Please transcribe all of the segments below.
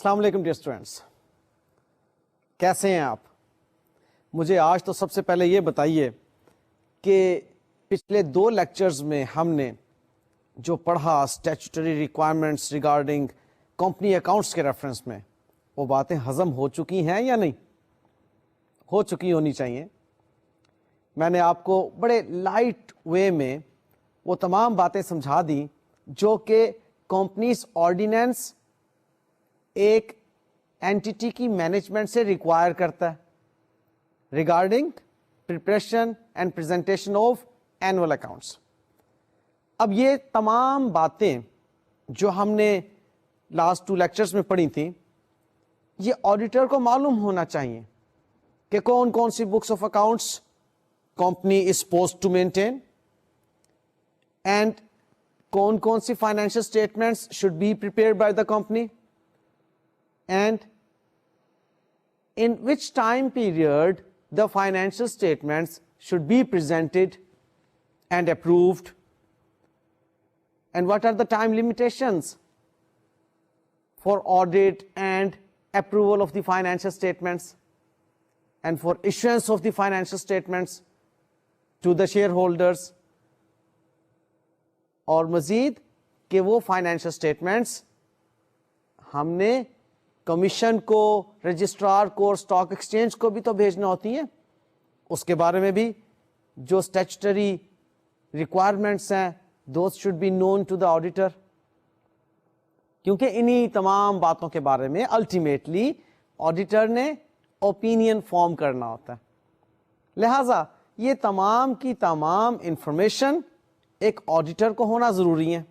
السلام علیکم dear students, کیسے ہیں آپ؟ مجھے آج تو سب سے پہلے یہ بتائیے کہ پچھلے 2 لیکچرز میں ہم نے جو پڑھا statutory requirements regarding company accounts کے ریفرنس میں، وہ باتیں ہضم ہو چکی ہیں یا نہیں؟ ہو چکی ہونی چاہیے. میں نے آپ کو بڑے لائٹ وے میں وہ تمام باتیں سمجھا دی جو کہ کمپنیز آرڈیننس ایک اینٹیٹی کی مینجمنٹ سے ریکوائر کرتا ہے regarding preparation and presentation of annual accounts. اب یہ تمام باتیں جو ہم نے لاسٹ 2 لیکچرز میں پڑھی تھیں، یہ آڈیٹر کو معلوم ہونا چاہیے کہ کون کون سی books of accounts company is supposed to maintain and کون کون سی financial statements should be prepared by the company and in which time period the financial statements should be presented and approved, and what are the time limitations for audit and approval of the financial statements and for issuance of the financial statements to the shareholders. اور مزید کہ وہ financial statements ہم نے commission کو، registrar کو، stock exchange کو بھی تو بھیجنا ہوتی ہیں، اس کے بارے میں بھی جو اسٹیچوٹری ریکوائرمنٹس ہیں those should be known to the auditor, کیونکہ انہی تمام باتوں کے بارے میں الٹیمیٹلی آڈیٹر نے اوپینین فارم کرنا ہوتا ہے. لہذا یہ تمام کی تمام انفارمیشن ایک آڈیٹر کو ہونا ضروری ہے.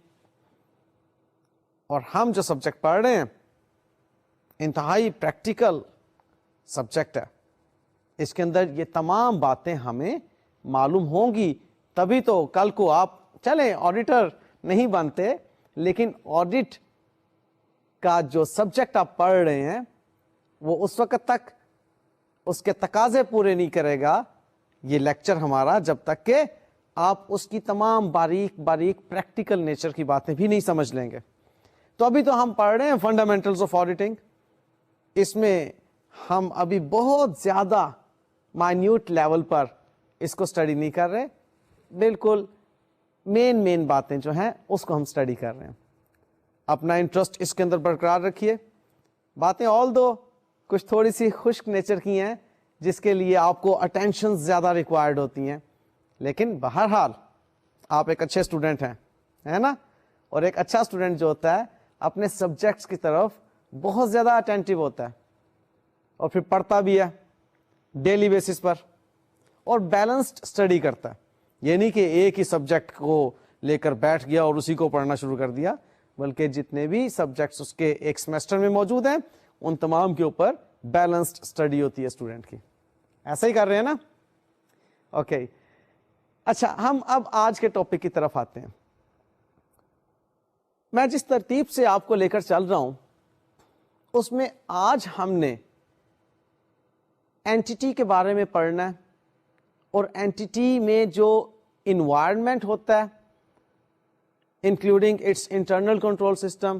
اور ہم جو سبجیکٹ پڑھ رہے ہیں انتہائی پریکٹیکل سبجیکٹ ہے، اس کے اندر یہ تمام باتیں ہمیں معلوم ہوں گی، تبھی تو کل کو آپ چلیں آڈیٹر نہیں بنتے، لیکن آڈٹ کا جو سبجیکٹ آپ پڑھ رہے ہیں وہ اس وقت تک اس کے تقاضے پورے نہیں کرے گا یہ لیکچر ہمارا، جب تک کہ آپ اس کی تمام باریک باریک پریکٹیکل نیچر کی باتیں بھی نہیں سمجھ لیں گے. تو ابھی تو ہم پڑھ رہے ہیں فنڈامنٹلز آف آڈیٹنگ، اس میں ہم ابھی بہت زیادہ مائنیوٹ لیول پر اس کو اسٹڈی نہیں کر رہے، بالکل مین باتیں جو ہیں اس کو ہم اسٹڈی کر رہے ہیں. اپنا انٹرسٹ اس کے اندر برقرار رکھیے. باتیں آل دو کچھ تھوڑی سی خشک نیچر کی ہیں جس کے لیے آپ کو اٹینشن زیادہ ریکوائرڈ ہوتی ہیں، لیکن بہرحال آپ ایک اچھے اسٹوڈنٹ ہیں، ہے نا؟ اور ایک اچھا اسٹوڈنٹ جو ہوتا ہے اپنے سبجیکٹس کی طرف بہت زیادہ اٹینٹیو ہوتا ہے اور پھر پڑھتا بھی ہے ڈیلی بیسس پر اور بیلنسڈ اسٹڈی کرتا ہے. یہ نہیں کہ ایک ہی سبجیکٹ کو لے کر بیٹھ گیا اور اسی کو پڑھنا شروع کر دیا، بلکہ جتنے بھی سبجیکٹس اس کے ایک سیمسٹر میں موجود ہیں ان تمام کے اوپر بیلنسڈ اسٹڈی ہوتی ہے اسٹوڈنٹ کی. ایسا ہی کر رہے ہیں نا؟ اوکے. اچھا، ہم اب آج کے ٹاپک کی طرف آتے ہیں. میں جس ترتیب سے آپ کو لے کر چل رہا ہوں اس میں آج ہم نے اینٹیٹی کے بارے میں پڑھنا ہے، اور اینٹیٹی میں جو انوائرمنٹ ہوتا ہے including its internal control system,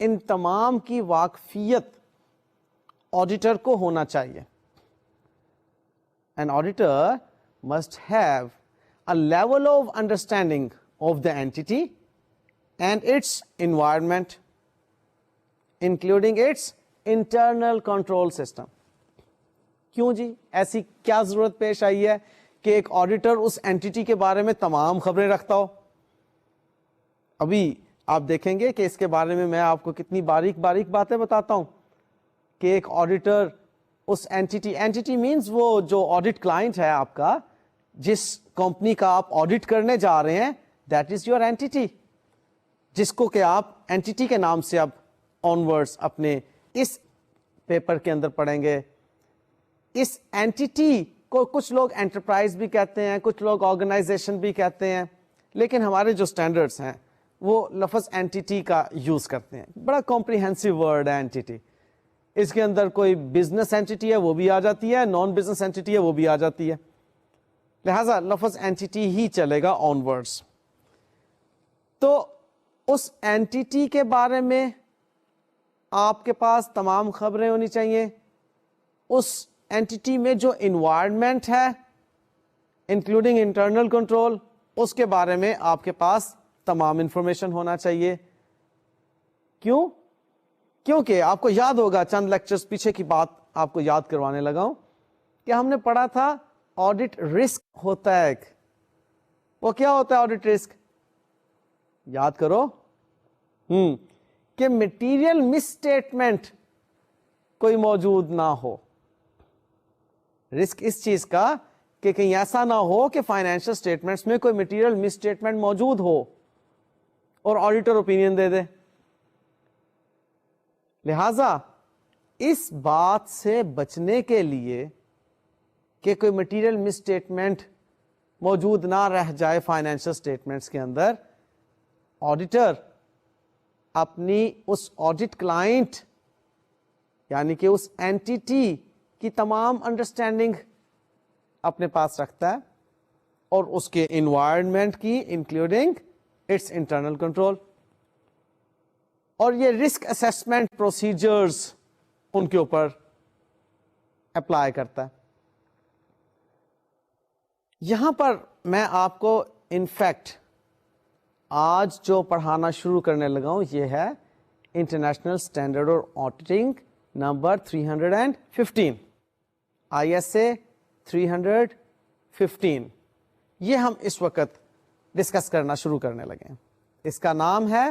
ان تمام کی واقفیت آڈیٹر کو ہونا چاہیے. An auditor must have a level of understanding of the entity and its environment, including its internal control system. کیوں جی ایسی کیا ضرورت پیش آئی ہے کہ ایک آڈیٹر اس اینٹیٹی کے بارے میں تمام خبریں رکھتا ہو؟ ابھی آپ دیکھیں گے کہ اس کے بارے میں آپ کو کتنی باریک باریک باتیں بتاتا ہوں کہ ایک آڈیٹر اس اینٹیٹی مینز وہ جو آڈٹ کلائنٹ ہے آپ کا، جس کمپنی کا آپ آڈٹ کرنے جا رہے ہیں، دیٹ از یور اینٹیٹی، جس کو کہ آپ اینٹیٹی کے نام سے اب آنورڈز اپنے اس پیپر کے اندر پڑھیں گے. اس اینٹیٹی کو کچھ لوگ انٹرپرائز بھی کہتے ہیں، کچھ لوگ آرگنائزیشن بھی کہتے ہیں، لیکن ہمارے جو سٹینڈرڈز ہیں وہ لفظ اینٹیٹی کا یوز کرتے ہیں. بڑا کمپریہنسو ورڈ ہے اینٹیٹی. اس کے اندر کوئی بزنس اینٹیٹی ہے وہ بھی آ جاتی ہے، نان بزنس اینٹیٹی ہے وہ بھی آ جاتی ہے، لہذا لفظ اینٹیٹی ہی چلے گا آن ورڈز. تو اس اینٹیٹی کے بارے میں آپ کے پاس تمام خبریں ہونی چاہیے. اس اینٹی میں جو انوائرمنٹ ہے انکلوڈنگ انٹرنل کنٹرول, اس کے بارے میں آپ کے پاس تمام انفارمیشن ہونا چاہیے. کیوں؟ کیونکہ آپ کو یاد ہوگا, چند لیکچرز پیچھے کی بات آپ کو یاد کروانے لگا ہوں, کہ ہم نے پڑھا تھا آڈٹ رسک ہوتا ہے ایک. وہ کیا ہوتا ہے آڈٹ رسک؟ یاد کرو. کہ مٹیریل مس اسٹیٹمنٹ کوئی موجود نہ ہو. رسک اس چیز کا کہ کہیں ایسا نہ ہو کہ فائنینشل اسٹیٹمنٹس میں کوئی مٹیریل مس اسٹیٹمنٹ موجود ہو اور آڈیٹر اوپینین دے دے. لہذا اس بات سے بچنے کے لیے کہ کوئی مٹیریل مس اسٹیٹمنٹ موجود نہ رہ جائے فائنینشل اسٹیٹمنٹس کے اندر, آڈیٹر اپنی اس آڈٹ کلائنٹ یعنی کہ اس اینٹی کی تمام انڈرسٹینڈنگ اپنے پاس رکھتا ہے, اور اس کے انوائرمنٹ کی انکلوڈنگ اٹس انٹرنل کنٹرول, اور یہ رسک اسیسمنٹ پروسیجرز ان کے اوپر اپلائی کرتا ہے. یہاں پر میں آپ کو انفیکٹ آج جو پڑھانا شروع کرنے لگا ہوں یہ ہے انٹرنیشنل اسٹینڈرڈ اور آڈیٹنگ نمبر 315, ISA 315. یہ ہم اس وقت ڈسکس کرنا شروع کرنے لگے ہیں. اس کا نام ہے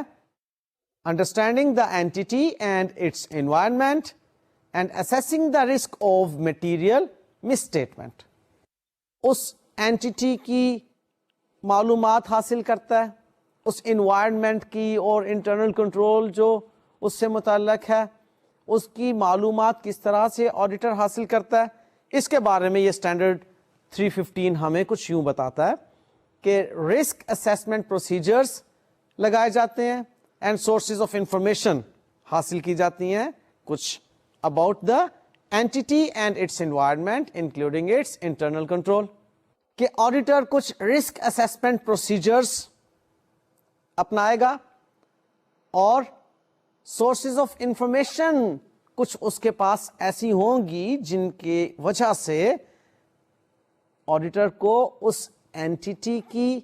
understanding the entity and its environment and assessing the risk of material misstatement. اس اینٹی کی معلومات حاصل کرتا ہے, اس انوائرمنٹ کی اور انٹرنل کنٹرول جو اس سے متعلق ہے اس کی معلومات کس طرح سے آڈیٹر حاصل کرتا ہے. اس کے بارے میں یہ اسٹینڈرڈ 315 ہمیں کچھ یوں بتاتا ہے کہ رسک اسیسمنٹ پروسیجرز لگائے جاتے ہیں اینڈ سورسز آف انفارمیشن حاصل کی جاتی ہیں کچھ about the entity and its environment including its internal control. کہ آڈیٹر کچھ رسک اسیسمنٹ پروسیجرز اپنائے گا اور سورسز آف انفارمیشن کچھ اس کے پاس ایسی ہوں گی جن کی وجہ سے آڈیٹر کو اس اینٹی کی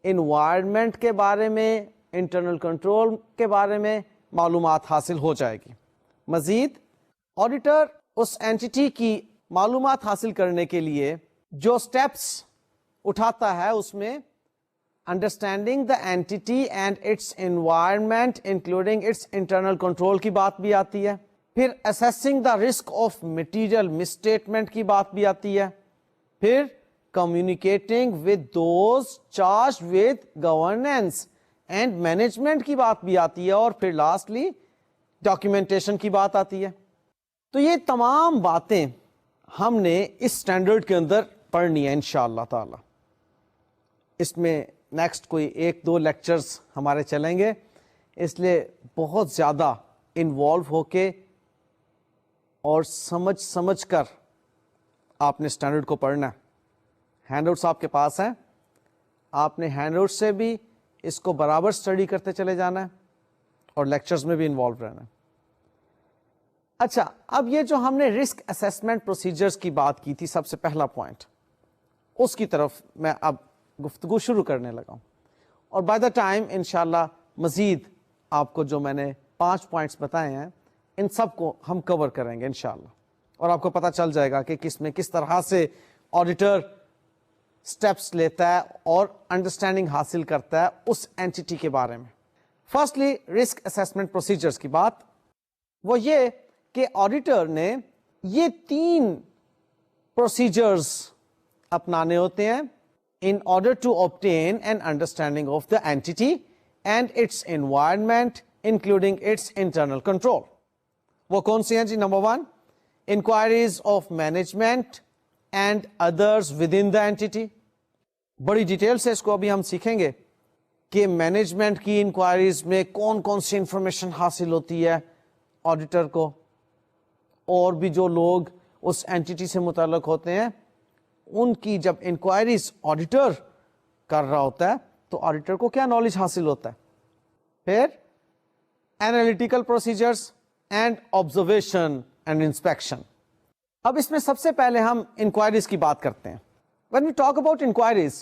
انوائرمنٹ کے بارے میں انٹرنل کنٹرول کے بارے میں معلومات حاصل ہو جائے گی. مزید آڈیٹر اس اینٹی کی معلومات حاصل کرنے کے لیے جو سٹیپس اٹھاتا ہے اس میں understanding the entity and its environment including its internal control کی بات بھی آتی ہے, پھر assessing the risk of material miss statement کی بات بھی آتی ہے, پھر communicating with those charged with governance and management کی بات بھی آتی ہے, اور پھر لاسٹلی ڈاکیومنٹیشن کی بات آتی ہے. تو یہ تمام باتیں ہم نے اس اسٹینڈرڈ کے اندر پڑھنی ہے انشاءاللہ تعالی. اس میں نیکسٹ کوئی 1-2 لیکچرز ہمارے چلیں گے, اس لیے بہت زیادہ انوالو ہو کے اور سمجھ کر آپ نے اسٹینڈرڈ کو پڑھنا ہے. ہینڈ آؤٹس آپ کے پاس ہیں, آپ نے ہینڈ آؤٹ سے بھی اس کو برابر اسٹڈی کرتے چلے جانا ہے اور لیکچرز میں بھی انوالو رہنا ہے. اچھا, اب یہ جو ہم نے رسک اسیسمنٹ پروسیجرز کی بات کی تھی, سب سے پہلا پوائنٹ, اس کی طرف میں اب گفتگو شروع کرنے لگا ہوں, اور بائی دا ٹائم انشاءاللہ مزید آپ کو جو میں نے 5 پوائنٹس بتائے ہیں ان سب کو ہم کور کریں گے انشاءاللہ, اور آپ کو پتہ چل جائے گا کہ کس طرح سے آڈیٹر سٹیپس لیتا ہے اور انڈرسٹینڈنگ حاصل کرتا ہے اس اینٹی کے بارے میں. فرسٹلی رسک اسیسمنٹ پروسیجرز کی بات, وہ یہ کہ آڈیٹر نے یہ 3 پروسیجرز اپنانے ہوتے ہیں in order to obtain an understanding of the entity and its environment including its internal control. وہ کون سی ہیں جی؟ Number 1 inquiries of management and others within the entity. بڑی ڈیٹیل سے اس کو ابھی ہم سیکھیں گے کہ مینجمنٹ کی انکوائریز میں کون کون سی انفارمیشن حاصل ہوتی ہے آڈیٹر کو, اور بھی جو لوگ اس اینٹی سے متعلق ہوتے ہیں ان کی جب انکوائریز آڈیٹر کر رہا ہوتا ہے تو آڈیٹر کو کیا نالج حاصل ہوتا ہے. پھر analytical procedures, and observation and inspection. اب اس میں سب سے پہلے ہم انکوائریز کی بات کرتے ہیں. When we talk about inquiries,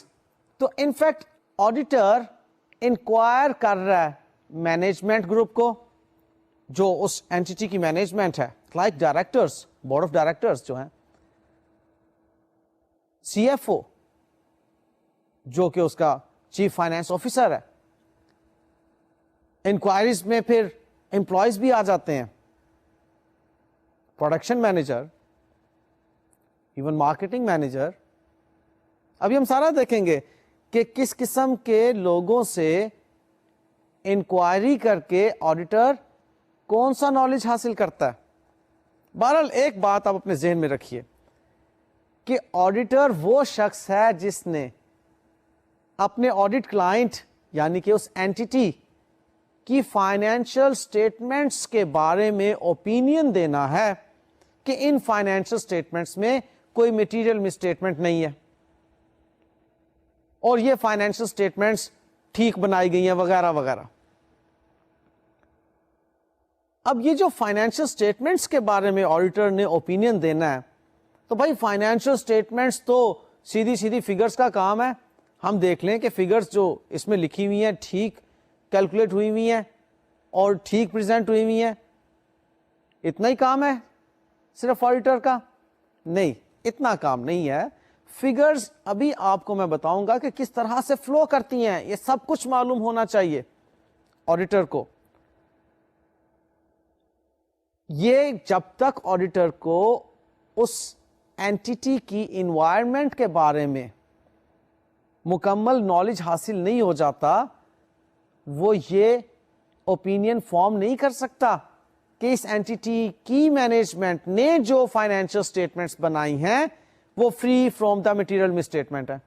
تو ان فیکٹ آڈیٹر انکوائر کر رہا ہے مینجمنٹ گروپ کو جو اس اینٹی کی مینجمنٹ ہے, like directors, board of directors جو ہیں, سی ایف او جو کہ اس کا چیف فائنانس آفیسر ہے. انکوائریز میں پھر امپلائیز بھی آ جاتے ہیں, production manager, even marketing manager. ابھی ہم سارا دیکھیں گے کہ کس قسم کے لوگوں سے انکوائری کر کے آڈیٹر کون سا نالج حاصل کرتا ہے. بہرحال ایک بات آپ اپنے ذہن میں رکھیے کہ آڈیٹر وہ شخص ہے جس نے اپنے آڈیٹ کلائنٹ یعنی کہ اس اینٹی کی فائنینشیل اسٹیٹمنٹس کے بارے میں اوپینین دینا ہے کہ ان فائنینشیل اسٹیٹمنٹس میں کوئی مٹیریل مسٹیٹمنٹ نہیں ہے اور یہ فائنینشیل اسٹیٹمنٹس ٹھیک بنائی گئی ہیں وغیرہ وغیرہ. اب یہ جو فائنینشیل اسٹیٹمنٹس کے بارے میں آڈیٹر نے اوپینین دینا ہے, تو بھائی فائنینشیل اسٹیٹمنٹس تو سیدھی سیدھی فگرز کا کام ہے. ہم دیکھ لیں کہ فگرز جو اس میں لکھی ہوئی ہیں ٹھیک کیلکولیٹ ہوئی ہوئی ہیں اور ٹھیک پریزنٹ ہوئی ہوئی ہیں. اتنا ہی کام ہے صرف آڈیٹر کا؟ نہیں, اتنا کام نہیں ہے. فگرز ابھی آپ کو میں بتاؤں گا کہ کس طرح سے فلو کرتی ہیں, یہ سب کچھ معلوم ہونا چاہیے آڈیٹر کو. یہ جب تک آڈیٹر کو اس اینٹی کی انوائرمنٹ کے بارے میں مکمل نالج حاصل نہیں ہو جاتا, وہ یہ اوپینین فارم نہیں کر سکتا کہ اس اینٹی کی مینجمنٹ نے جو فائنینشیل اسٹیٹمنٹس بنائی ہیں وہ free from the material misstatement ہے.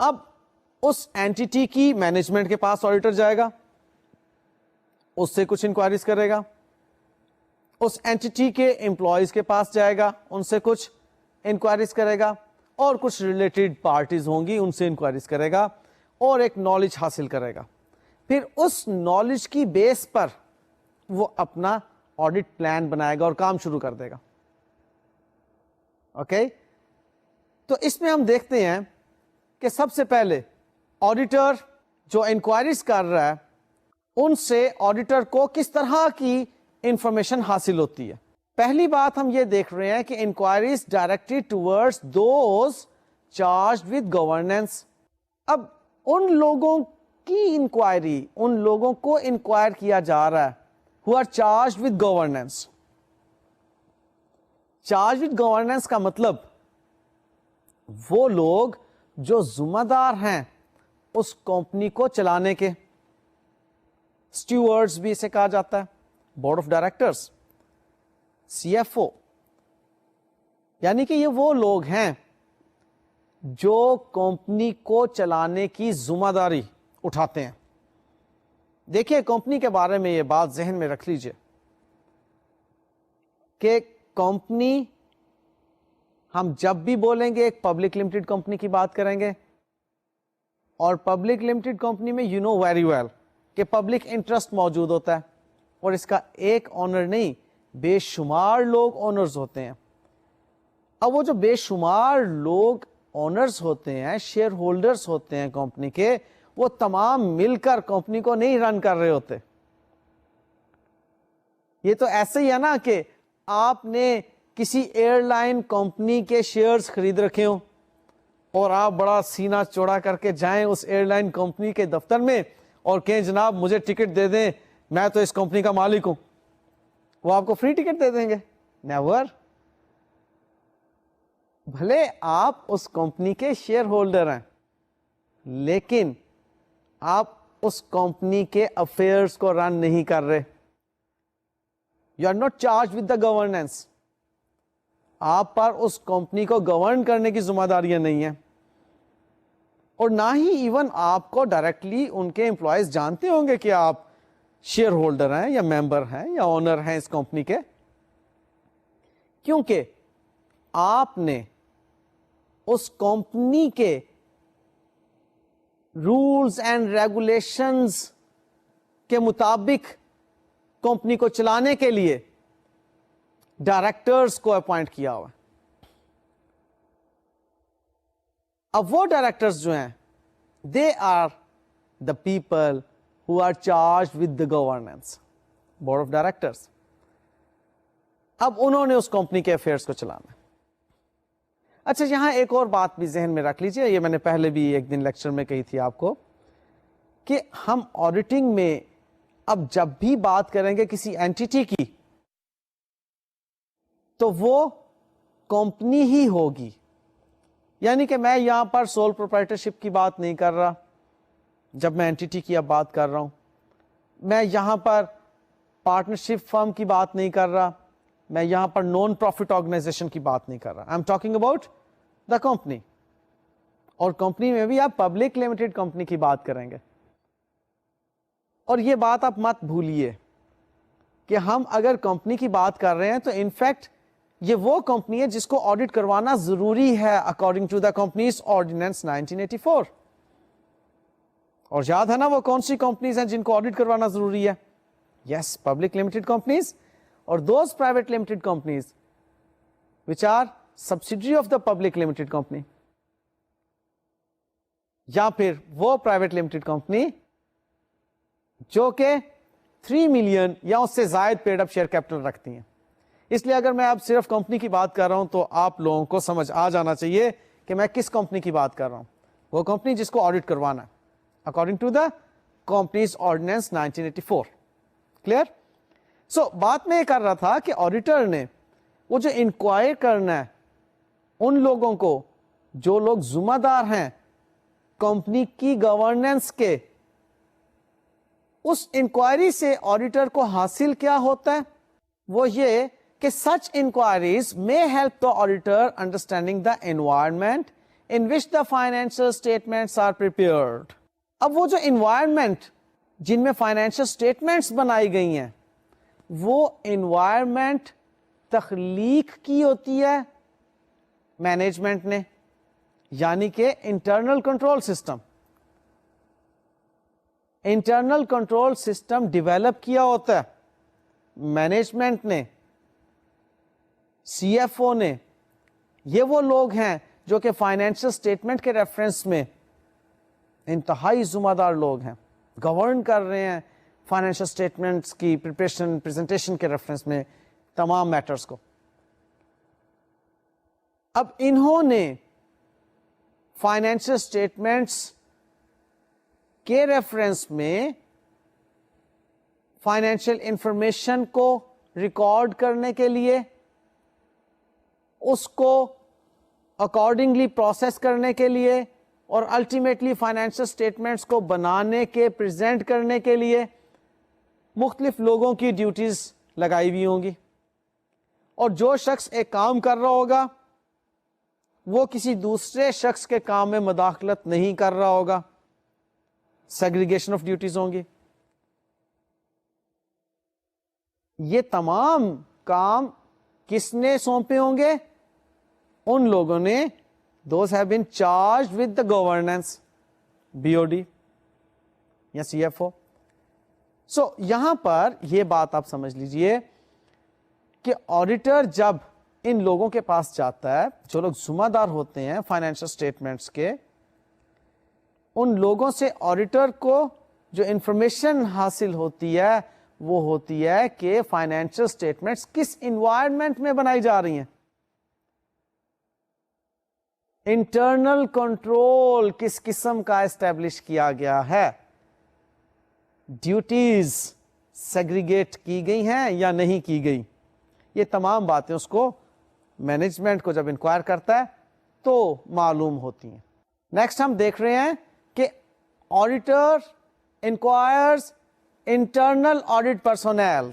اب اس اینٹی کی مینجمنٹ کے پاس آڈیٹر جائے گا, اس سے کچھ انکوائریز کرے گا. اس اینٹی کے امپلائیز کے پاس جائے گا, ان سے کچھ انکوائریز کرے گا, اور کچھ ریلیٹڈ پارٹیز ہوں گی ان سے انکوائریز کرے گا اور ایک نالج حاصل کرے گا. پھر اس نالج کی بیس پر وہ اپنا آڈٹ پلان بنائے گا اور کام شروع کر دے گا. اوکے, تو اس میں ہم دیکھتے ہیں کہ سب سے پہلے آڈیٹر جو انکوائریز کر رہا ہے ان سے آڈیٹر کو کس طرح کی انفارمیشن حاصل ہوتی ہے. پہلی بات ہم یہ دیکھ رہے ہیں کہ inquiries directed towards those charged with governance. اب ان لوگوں کی انکوائری, ان لوگوں کو انکوائر کیا جا رہا ہے who are charged with governance. Charge with governance کا مطلب وہ لوگ جو ذمہ دار ہیں اس کمپنی کو چلانے کے. اسٹیورڈز بھی اسے کہا جاتا ہے, board of directors, C F O, یعنی کہ یہ وہ لوگ ہیں جو کمپنی کو چلانے کی ذمہ داری اٹھاتے ہیں. دیکھیے کمپنی کے بارے میں یہ بات ذہن میں رکھ لیجئے کہ کمپنی, ہم جب بھی بولیں گے ایک پبلک لمیٹڈ کمپنی کی بات کریں گے, اور پبلک لمیٹڈ کمپنی میں یو نو ویری ویل کہ پبلک انٹرسٹ موجود ہوتا ہے اور اس کا ایک آنر نہیں بے شمار لوگ آنرز ہوتے ہیں. اب وہ جو بے شمار لوگ آنرز ہوتے ہیں, شیئر ہولڈرز ہوتے ہیں کمپنی کے, وہ تمام مل کر کمپنی کو نہیں رن کر رہے ہوتے. یہ تو ایسے ہی ہے نا کہ آپ نے کسی ایئر لائن کمپنی کے شیئرز خرید رکھے ہوں اور آپ بڑا سینہ چوڑا کر کے جائیں اس ایئر لائن کمپنی کے دفتر میں اور کہیں جناب مجھے ٹکٹ دے دیں, میں تو اس کمپنی کا مالک ہوں. وہ آپ کو فری ٹکٹ دے دیں گے؟ نیور. بھلے آپ اس کمپنی کے شیئر ہولڈر ہیں لیکن آپ اس کمپنی کے افیئرز کو رن نہیں کر رہے. You are not charge with the governance. آپ پر اس کمپنی کو گورن کرنے کی ذمہ داریاں نہیں ہیں, اور نہ ہی ایون آپ کو ڈائریکٹلی ان کے امپلائیز جانتے ہوں گے کہ آپ شیئر ہولڈر ہیں یا ممبر ہیں یا اونر ہیں اس کمپنی کے, کیونکہ آپ نے اس کمپنی کے رولز اینڈ ریگولیشنز کے مطابق کمپنی کو چلانے کے لیے ڈائریکٹرز کو اپوائنٹ کیا ہوا ہے. اب وہ ڈائریکٹرز جو ہیں they are the people who are charge with the governance, board of directors. اب انہوں نے اس کمپنی کے افیئرس کو چلانا. اچھا, یہاں ایک اور بات بھی ذہن میں رکھ لیجئے, یہ میں نے پہلے بھی ایک دن لیکچر میں کہی تھی آپ کو, کہ ہم آڈیٹنگ میں اب جب بھی بات کریں گے کسی اینٹیٹی کی تو وہ کمپنی ہی ہوگی. یعنی کہ میں یہاں پر سول پروپرائٹرشپ کی بات نہیں کر رہا جب میں اینٹیٹی کی اب بات کر رہا ہوں, میں یہاں پر پارٹنرشپ فرم کی بات نہیں کر رہا, میں یہاں پر نان پروفٹ آرگنائزیشن کی بات نہیں کر رہا. I am talking about the company. اور کمپنی میں بھی آپ پبلک لمیٹڈ کمپنی کی بات کریں گے. اور یہ بات آپ مت بھولیے کہ ہم اگر کمپنی کی بات کر رہے ہیں تو انفیکٹ یہ وہ کمپنی ہے جس کو آڈٹ کروانا ضروری ہے according to the companies ordinance 1984. اور یاد ہے نا وہ کون سی کمپنیز ہیں جن کو آڈٹ کروانا ضروری ہے؟ یس, پبلک لمیٹڈ کمپنیز اور those private limited companies which are subsidiary of the public limited company, یا پھر وہ پرائیویٹ لمیٹڈ کمپنی جو کہ 3 ملین یا اس سے زائد پیڈ اپ شیئر کیپٹل رکھتی ہیں. اس لیے اگر میں اب صرف کمپنی کی بات کر رہا ہوں تو آپ لوگوں کو سمجھ آ جانا چاہیے کہ میں کس کمپنی کی بات کر رہا ہوں. وہ کمپنی جس کو آڈٹ کروانا ہے according to the companies ordinance 1984. Clear? So بات میں یہ کر رہا تھا کہ آڈیٹر نے وہ جو انکوائر کرنا ہے ان لوگوں کو جو لوگ ذمہ دار ہیں کمپنی کی گورننس کے, اس انکوائری سے آڈیٹر کو حاصل کیا ہوتا ہے؟ وہ یہ کہ سچ enquiries may help the auditor understanding the environment in which the financial statements are prepared. اب وہ جو environment جن میں financial statements بنائی گئی ہیں وہ environment تخلیق کی ہوتی ہے مینجمنٹ نے, یعنی کہ internal control system. Internal control system develop کیا ہوتا ہے مینجمنٹ نے, سی ایف او نے. یہ وہ لوگ ہیں جو کہ فائنینشل اسٹیٹمنٹ کے ریفرنس میں انتہائی ذمہ دار لوگ ہیں, گورن کر رہے ہیں فائنینشل اسٹیٹمنٹس کی پریپریشن پریزنٹیشن کے ریفرنس میں تمام میٹرز کو. اب انہوں نے فائنینشل اسٹیٹمنٹس کے ریفرنس میں فائنینشیل انفارمیشن کو ریکارڈ کرنے کے لیے, اس کو اکارڈنگلی پروسیس کرنے کے لیے اور الٹیمیٹلی فائنینشیل اسٹیٹمنٹس کو بنانے کے پریزنٹ کرنے کے لیے مختلف لوگوں کی ڈیوٹیز لگائی ہوئی ہوں گی. اور جو شخص ایک کام کر رہا ہوگا وہ کسی دوسرے شخص کے کام میں مداخلت نہیں کر رہا ہوگا, سیگریگیشن آف ڈیوٹیز ہوں گی. یہ تمام کام کس نے سونپے ہوں گے؟ ان لوگوں نے, those have been charged with the governance, B O D یا سی ایف او. سو یہاں پر یہ بات آپ سمجھ لیجئے کہ آڈیٹر جب ان لوگوں کے پاس جاتا ہے جو لوگ ذمہ دار ہوتے ہیں فائنینشل اسٹیٹمنٹس کے, ان لوگوں سے آڈیٹر کو جو انفارمیشن حاصل ہوتی ہے وہ ہوتی ہے کہ فائنینشل اسٹیٹمنٹس کس انوائرمنٹ میں بنائی جا رہی ہیں, انٹرنل کنٹرول کس قسم کا اسٹیبلش کیا گیا ہے, ڈیوٹیز سیگریگیٹ کی گئی ہیں یا نہیں کی گئی. یہ تمام باتیں اس کو مینجمنٹ کو جب انکوائر کرتا ہے تو معلوم ہوتی ہیں. نیکسٹ ہم دیکھ رہے ہیں کہ auditor انکوائرز internal audit personnel.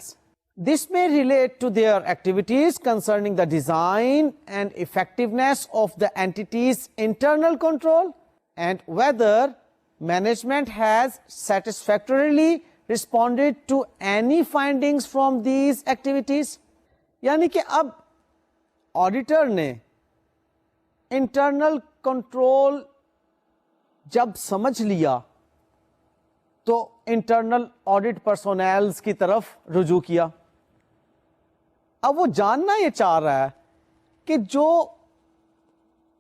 This may relate to their activities concerning the design and effectiveness of the entity's internal control and whether management has satisfactorily responded to any findings from these activities. یعنی کہ اب auditor نے internal control جب سمجھ لیا تو internal audit پرسونلز کی طرف رجوع کیا. اب وہ جاننا یہ چاہ رہا ہے کہ جو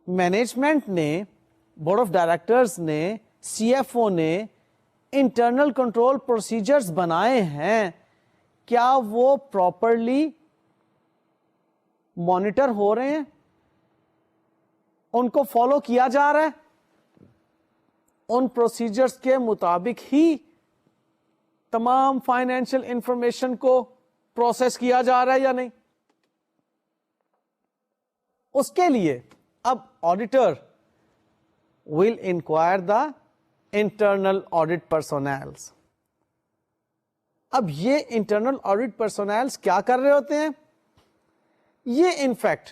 مینجمنٹ نے، بورڈ آف ڈائریکٹرز نے، سی ایف او نے انٹرنل کنٹرول پروسیجرز بنائے ہیں، کیا وہ پراپرلی مانیٹر ہو رہے ہیں، ان کو فالو کیا جا رہا ہے، ان پروسیجرز کے مطابق ہی تمام فائنینشیل انفارمیشن کو پروسیس کیا جا رہا ہے یا نہیں. اس کے لیے اب auditor will inquire the internal audit personnels. اب یہ انٹرنل آڈٹ پرسونلز کیا کر رہے ہوتے ہیں؟ یہ انفیکٹ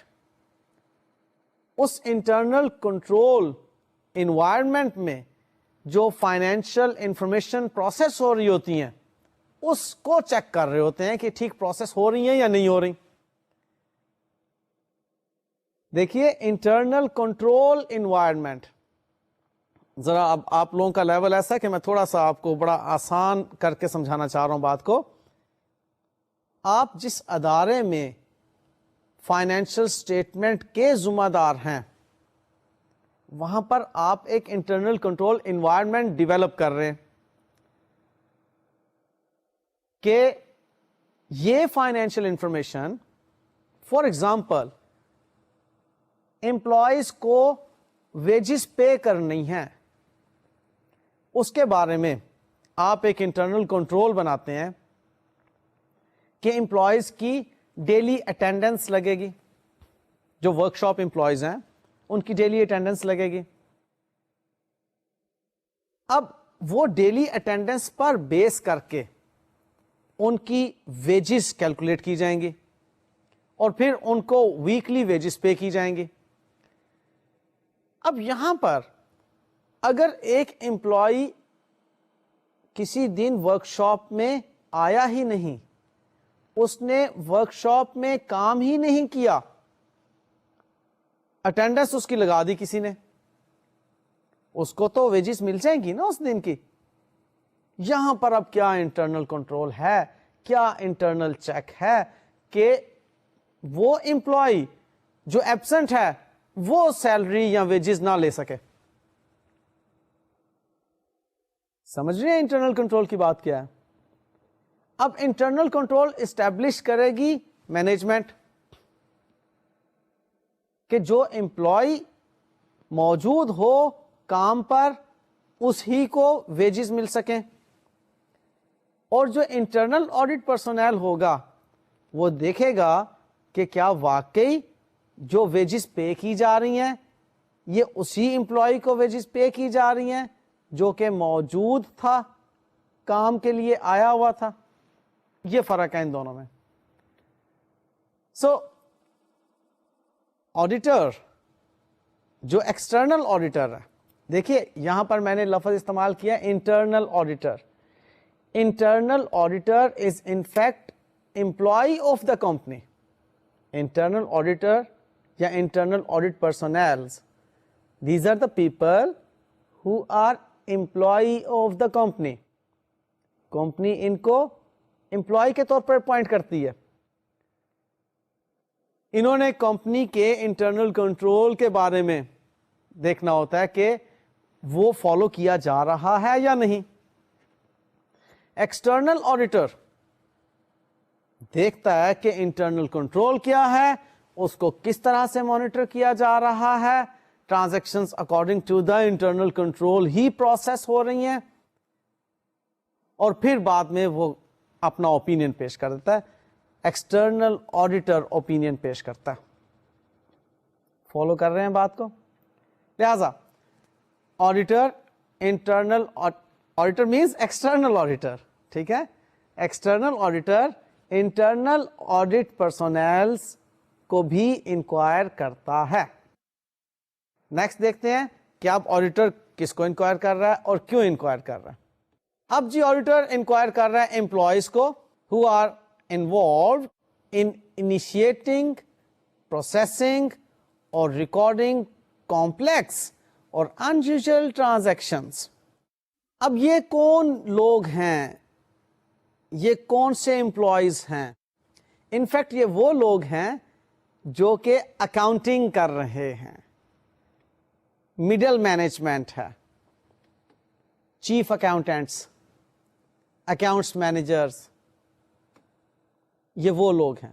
اس انٹرنل کنٹرول انوائرمنٹ میں جو فائنینشیل انفارمیشن پروسیس ہو رہی ہوتی ہیں اس کو چیک کر رہے ہوتے ہیں کہ ٹھیک پروسیس ہو رہی ہیں یا نہیں ہو رہی. دیکھیے انٹرنل کنٹرول انوائرمنٹ، ذرا اب آپ لوگوں کا لیول ایسا ہے کہ میں تھوڑا سا آپ کو بڑا آسان کر کے سمجھانا چاہ رہا ہوں بات کو. آپ جس ادارے میں فائنینشیل اسٹیٹمنٹ کے ذمہ دار ہیں وہاں پر آپ ایک انٹرنل کنٹرول انوائرمنٹ ڈیولپ کر رہے ہیں کہ یہ financial information, for example employees کو ویجز پے کرنی ہے، اس کے بارے میں آپ ایک انٹرنل کنٹرول بناتے ہیں کہ امپلائیز کی ڈیلی اٹینڈنس لگے گی، جو ورک شاپ امپلائیز ہیں ان کی ڈیلی اٹینڈنس لگے گی. اب وہ ڈیلی اٹینڈنس پر بیس کر کے ان کی ویجز کیلکولیٹ کی جائیں گی اور پھر ان کو ویکلی ویجز پے کی جائیں گی. اب یہاں پر اگر ایک امپلائی کسی دن ورک شاپ میں آیا ہی نہیں، اس نے ورک شاپ میں کام ہی نہیں کیا، اٹینڈنس اس کی لگا دی کسی نے، اس کو تو ویجز مل جائیں گی نا اس دن کی. یہاں پر اب کیا انٹرنل کنٹرول ہے، کیا انٹرنل چیک ہے کہ وہ امپلائی جو ایبسنٹ ہے وہ سیلری یا ویجز نہ لے سکے. سمجھ رہے ہیں انٹرنل کنٹرول کی بات کیا ہے؟ اب انٹرنل کنٹرول اسٹیبلش کرے گی مینجمنٹ کہ جو امپلائی موجود ہو کام پر اس ہی کو ویجز مل سکیں، اور جو انٹرنل آڈٹ پرسونل ہوگا وہ دیکھے گا کہ کیا واقعی جو ویجز پے کی جا رہی ہیں یہ اسی امپلائی کو ویجز پے کی جا رہی ہیں جو کہ موجود تھا، کام کے لیے آیا ہوا تھا. یہ فرق ہے ان دونوں میں. سو آڈیٹر جو ایکسٹرنل آڈیٹر ہے، دیکھیے یہاں پر میں نے لفظ استعمال کیا internal auditor. Internal auditor is in fact employee of the company. Internal auditor یا internal audit personnels, these are the people who are employee of the company. Company ان کو امپلائی کے طور پر اپوائنٹ کرتی ہے. انہوں نے کمپنی کے انٹرنل کنٹرول کے بارے میں دیکھنا ہوتا ہے کہ وہ فالو کیا جا رہا ہے یا نہیں. ایکسٹرنل آڈیٹر دیکھتا ہے کہ انٹرنل کنٹرول کیا ہے، اس کو کس طرح سے مانیٹر کیا جا رہا ہے، transactions according to the internal control ہی پروسیس ہو رہی ہیں، اور پھر بعد میں وہ اپنا اوپینین پیش کر دیتا ہے. ایکسٹرنل آڈیٹر اوپینین پیش کرتا ہے. فالو کر رہے ہیں بات کو؟ لہذا auditor internal auditor means external auditor, ٹھیک ہے. ایکسٹرنل آڈیٹر انٹرنل آڈٹ پرسونلز کو بھی انکوائر کرتا ہے. نیکسٹ دیکھتے ہیں کہ اب آڈیٹر کس کو انکوائر کر رہا ہے اور کیوں انکوائر کر رہا ہے. اب جی آڈیٹر انکوائر کر رہا ہے امپلائیز کو who are involved in initiating, processing or recording complex or unusual transactions. اب یہ کون لوگ ہیں, یہ کون سے امپلائیز ہیں؟ انفیکٹ یہ وہ لوگ ہیں جو کہ اکاؤنٹنگ کر رہے ہیں, مڈل مینجمنٹ ہے, چیف اکاؤنٹنٹس, اکاؤنٹس مینیجرز, یہ وہ لوگ ہیں.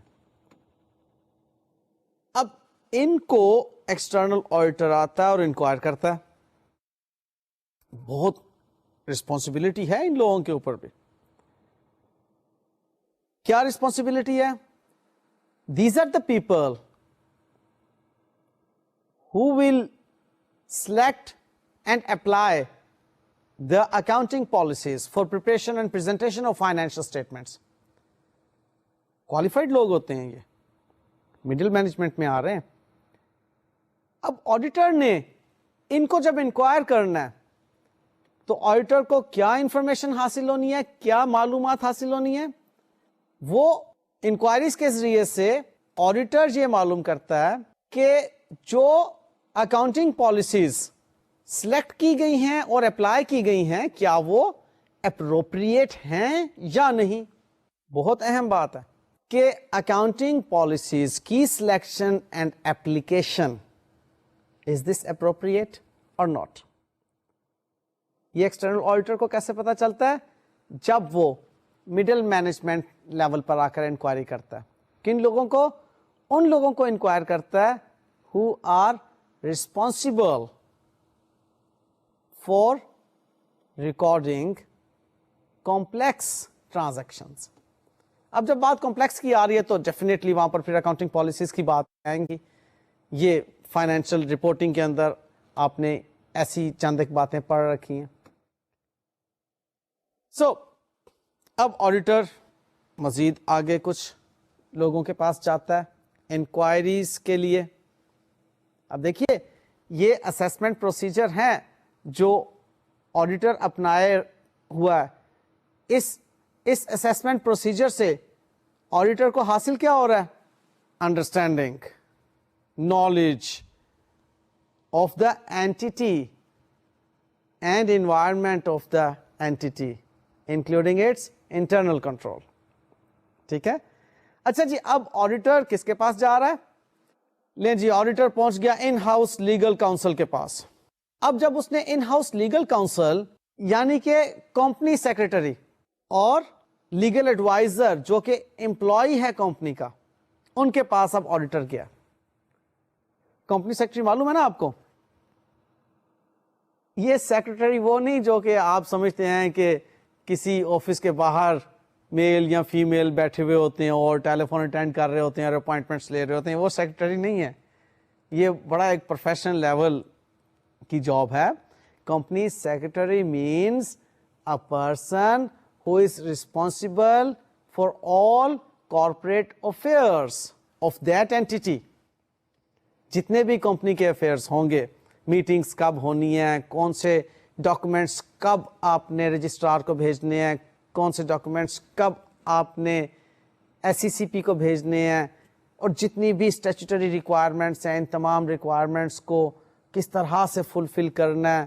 اب ان کو ایکسٹرنل آڈیٹر آتا ہے اور انکوائر کرتا ہے. بہت رسپانسبلٹی ہے ان لوگوں کے اوپر بھی. کیا رسپانسبلٹی ہے؟ These are the people who will select and apply the accounting policies for preparation and presentation of financial statements. qualified لوگ ہوتے ہیں, یہ مڈل مینجمنٹ میں آ رہے ہیں. اب آڈیٹر نے ان کو جب انکوائر کرنا ہے تو آڈیٹر کو کیا انفارمیشن حاصل ہونی ہے, کیا معلومات حاصل ہونی ہے؟ وہ انکوائریز کے ذریعے سے آڈیٹر یہ معلوم کرتا ہے کہ جو اکاؤنٹنگ پالیسیز سلیکٹ کی گئی ہیں اور اپلائی کی گئی ہیں کیا وہ اپروپریٹ ہیں یا نہیں. بہت اہم بات ہے کہ اکاؤنٹنگ پالیسیز کی selection and application, is this appropriate اور ناٹ. یہ ایکسٹرنل آڈیٹر کو کیسے پتا چلتا ہے؟ جب وہ مڈل مینجمنٹ لیول پر آ کر انکوائری کرتا ہے. کن لوگوں کو؟ ان لوگوں کو انکوائر کرتا ہے who are responsible for recording complex transactions. اب جب بات کمپلیکس کی آ رہی ہے تو ڈیفینیٹلی وہاں پر پھر اکاؤنٹنگ پالیسیز کی بات آئیں گی. یہ فائنینشیل رپورٹنگ کے اندر آپ نے ایسی چند ایک باتیں پڑھ رکھی ہیں. سو اب آڈیٹر مزید آگے کچھ لوگوں کے پاس جاتا ہے انکوائریز کے لیے. اب دیکھیے یہ اسیسمنٹ پروسیجر ہیں جو آڈیٹر اپنائے ہوا ہے. اس اسیسمنٹ پروسیجر سے آڈیٹر کو حاصل کیا ہو رہا ہے؟ Understanding, knowledge of the entity and environment of the entity including its internal control. ٹھیک ہے. اچھا جی, اب آڈیٹر کس کے پاس جا رہا ہے؟ لیں جی, آڈیٹر پہنچ گیا ان ہاؤس لیگل کاؤنسل کے پاس. اب جب اس نے ان ہاؤس لیگل کاؤنسل یعنی کہ کمپنی سیکرٹری اور لیگل ایڈوائزر جو کہ امپلائی ہے کمپنی کا, ان کے پاس اب آڈیٹر گیا. کمپنی سیکرٹری معلوم ہے نا آپ کو, یہ سیکرٹری وہ نہیں جو کہ آپ سمجھتے ہیں کہ کسی آفس کے باہر میل یا فیمیل بیٹھے ہوئے ہوتے ہیں اور ٹیلی فون اٹینڈ کر رہے ہوتے ہیں اور اپوائنٹمنٹس لے رہے ہوتے ہیں. وہ سیکرٹری نہیں ہے, یہ بڑا ایک پروفیشنل لیول کی جاب ہے. Company secretary means a person who is responsible for all corporate affairs of that entity. جتنے بھی کمپنی کے افیئرس ہوں گے, میٹنگز کب ہونی ہیں, کون سے ڈاکومنٹس کب آپ نے رجسٹرار کو بھیجنے ہیں, کون سے ڈاکومنٹس کب آپ نے ایس سی سی پی کو بھیجنے ہیں, اور جتنی بھی اسٹیچوٹری ریکوائرمنٹس ہیں ان تمام ریکوائرمنٹس کو کس طرح سے فلفل کرنا ہے.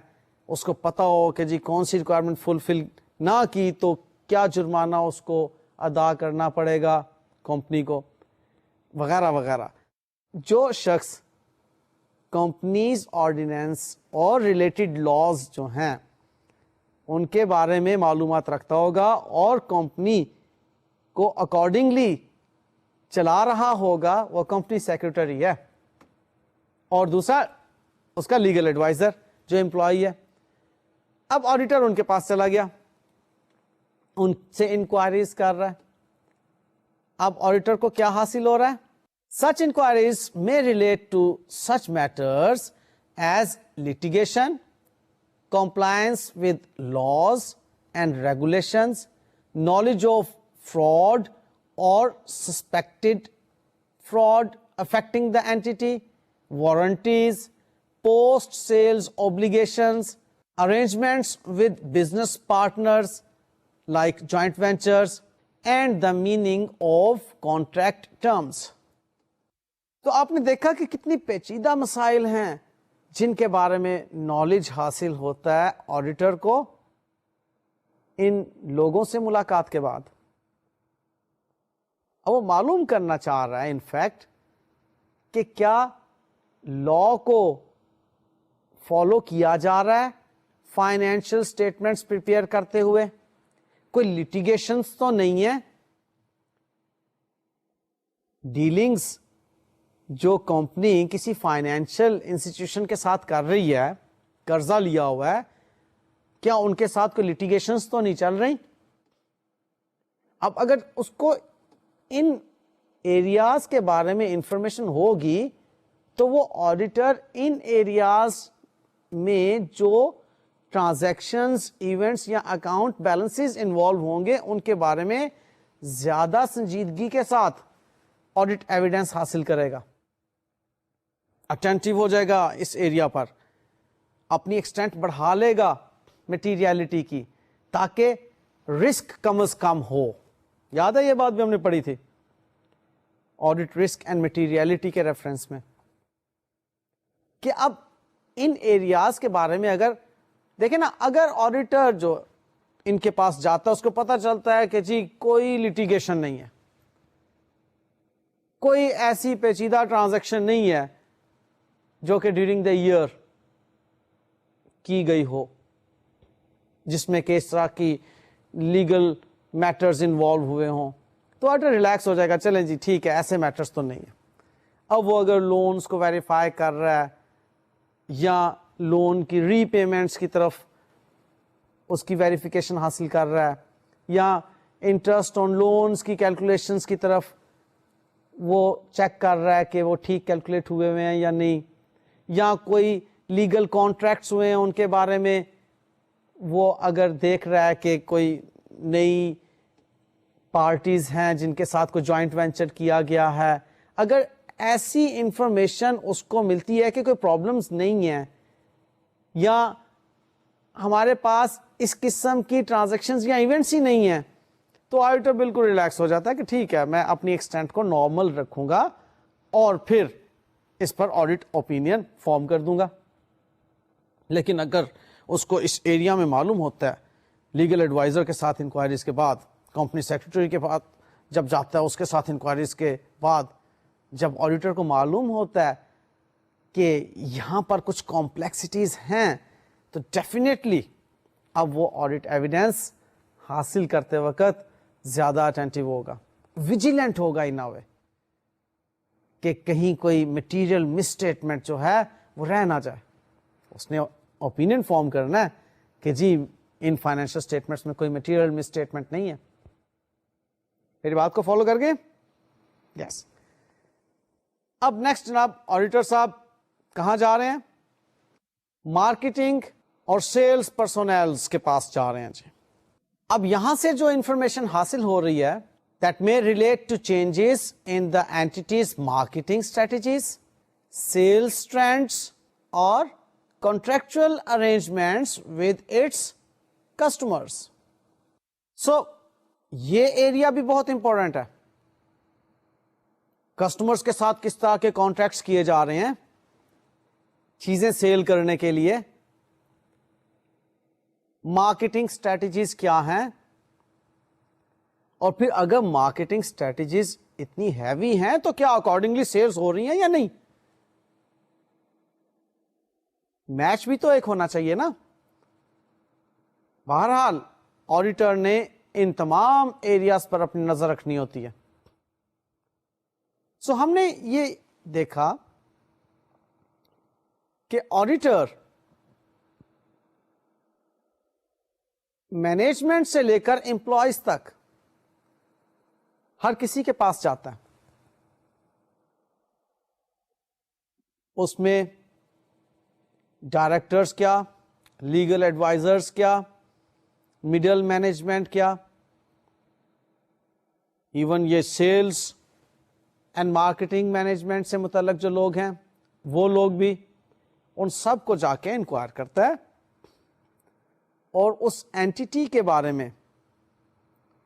اس کو پتہ ہو کہ جی کون سی ریکوائرمنٹ فلفل نہ کی تو کیا جرمانہ اس کو ادا کرنا پڑے گا کمپنی کو, وغیرہ وغیرہ. جو شخص کمپنیز آرڈیننس اور ریلیٹڈ لاز جو ہیں ان کے بارے میں معلومات رکھتا ہوگا اور کمپنی کو اکارڈنگلی چلا رہا ہوگا, وہ کمپنی سیکرٹری ہے. اور دوسرا اس کا لیگل ایڈوائزر جو امپلائی ہے. اب آڈیٹر ان کے پاس چلا گیا, ان سے انکوائریز کر رہا ہے. اب آڈیٹر کو کیا حاصل ہو رہا ہے؟ Such inquiries may relate to such matters as litigation, compliance with laws and regulations, knowledge of fraud or suspected fraud affecting the entity, warranties, post-sales obligations, arrangements with business partners like joint ventures, and the meaning of contract terms. تو آپ نے دیکھا کہ کتنی پیچیدہ مسائل ہیں جن کے بارے میں نالج حاصل ہوتا ہے آڈیٹر کو ان لوگوں سے ملاقات کے بعد اب وہ معلوم کرنا چاہ رہا ہے ان فیکٹ کہ کیا لا کو فالو کیا جا رہا ہے فائنینشیل اسٹیٹمنٹس پریپیئر کرتے ہوئے, کوئی لٹیگیشنز تو نہیں ہے, ڈیلنگز جو کمپنی کسی فائنینشیل انسٹیٹیوشن کے ساتھ کر رہی ہے, قرضہ لیا ہوا ہے, کیا ان کے ساتھ کوئی لٹیگیشنز تو نہیں چل رہی؟ اب اگر اس کو ان ایریاز کے بارے میں انفارمیشن ہوگی تو وہ آڈیٹر ان ایریاز میں جو ٹرانزیکشنز, ایونٹس یا اکاؤنٹ بیلنسز انوالو ہوں گے ان کے بارے میں زیادہ سنجیدگی کے ساتھ آڈٹ ایویڈنس حاصل کرے گا, اٹینٹیو ہو جائے گا اس ایریا پر, اپنی ایکسٹینٹ بڑھا لے گا میٹیریلٹی کی, تاکہ رسک کم از کم ہو. یاد ہے یہ بات بھی ہم نے پڑھی تھی آڈٹ رسک اینڈ میٹیریلٹی کے ریفرنس میں, کہ اب ان ایریاز کے بارے میں اگر دیکھیں نا, اگر آڈیٹر جو ان کے پاس جاتا ہے اس کو پتا چلتا ہے کہ جی کوئی لٹیگیشن نہیں ہے, کوئی ایسی پیچیدہ ٹرانزیکشن نہیں ہے جو کہ ڈیورنگ دا ایئر کی گئی ہو جس میں کہ اس طرح کی لیگل میٹرز انوالو ہوئے ہوں, تو آڈیٹر ریلیکس ہو جائے گا, چلیں جی ٹھیک ہے ایسے میٹرز تو نہیں ہیں. اب وہ اگر لونز کو ویریفائی کر رہا ہے یا لون کی ری پیمنٹس کی طرف اس کی ویریفیکیشن حاصل کر رہا ہے, یا انٹرسٹ آن لونز کی کیلکولیشنز کی طرف وہ چیک کر رہا ہے کہ وہ ٹھیک کیلکولیٹ ہوئے ہوئے ہیں یا نہیں, یا کوئی لیگل کانٹریکٹس ہوئے ہیں ان کے بارے میں وہ اگر دیکھ رہا ہے کہ کوئی نئی پارٹیز ہیں جن کے ساتھ کوئی جوائنٹ وینچر کیا گیا ہے, اگر ایسی انفارمیشن اس کو ملتی ہے کہ کوئی پرابلمز نہیں ہیں یا ہمارے پاس اس قسم کی ٹرانزیکشنز یا ایونٹس ہی نہیں ہیں, تو آڈیٹر بالکل ریلیکس ہو جاتا ہے کہ ٹھیک ہے میں اپنی ایکسٹینٹ کو نارمل رکھوں گا اور پھر اس پر آڈٹ اوپینین فارم کر دوں گا. لیکن اگر اس کو اس ایریا میں معلوم ہوتا ہے, لیگل ایڈوائزر کے ساتھ انکوائریز کے بعد, کمپنی سیکرٹری کے بعد جب جاتا ہے اس کے ساتھ انکوائریز کے بعد, جب آڈیٹر کو معلوم ہوتا ہے کہ یہاں پر کچھ کمپلیکسٹیز ہیں, تو ڈیفینیٹلی اب وہ آڈٹ ایویڈنس حاصل کرتے وقت زیادہ اٹینٹیو ہوگا, ویجیلنٹ ہوگا ان اے وے کہ کہیں کوئی مٹیریل مس اسٹیٹمنٹ جو ہے وہ رہ نہ جائے. اس نے اوپینین فارم کرنا ہے کہ جی ان فائنینشیل اسٹیٹمنٹس میں کوئی مٹیریل مس اسٹیٹمنٹ نہیں ہے. میری بات کو فالو کر گئے؟ یس. اب نیکسٹ جناب آڈیٹر صاحب کہاں جا رہے ہیں؟ مارکیٹنگ اور سیلز پرسونلز کے پاس جا رہے ہیں جی. اب یہاں سے جو انفارمیشن حاصل ہو رہی ہے that may relate to changes in the entity's marketing strategies, sales trends or contractual arrangements with its customers. So یہ ایریا بھی بہت امپورٹنٹ ہے. کسٹمرز کے ساتھ کس طرح کے کانٹریکٹس کیے جا رہے ہیں چیزیں سیل کرنے کے لیے, مارکیٹنگ اسٹریٹجیز کیا ہیں, اور پھر اگر مارکیٹنگ اسٹریٹجیز اتنی ہیوی ہیں تو کیا اکارڈنگلی سیلز ہو رہی ہیں یا نہیں. میچ بھی تو ایک ہونا چاہیے نا. بہرحال آڈیٹر نے ان تمام ایریاز پر اپنی نظر رکھنی ہوتی ہے. سو ہم نے یہ دیکھا کہ آڈیٹر مینجمنٹ سے لے کر امپلائیز تک ہر کسی کے پاس جاتا ہے. اس میں ڈائریکٹرز کیا, لیگل ایڈوائزرز کیا, مڈل مینجمنٹ کیا, ایون یہ سیلز اینڈ مارکیٹنگ مینجمنٹ سے متعلق جو لوگ ہیں وہ لوگ بھی, ان سب کو جا کے انکوائر کرتا ہے اور اس اینٹی کے بارے میں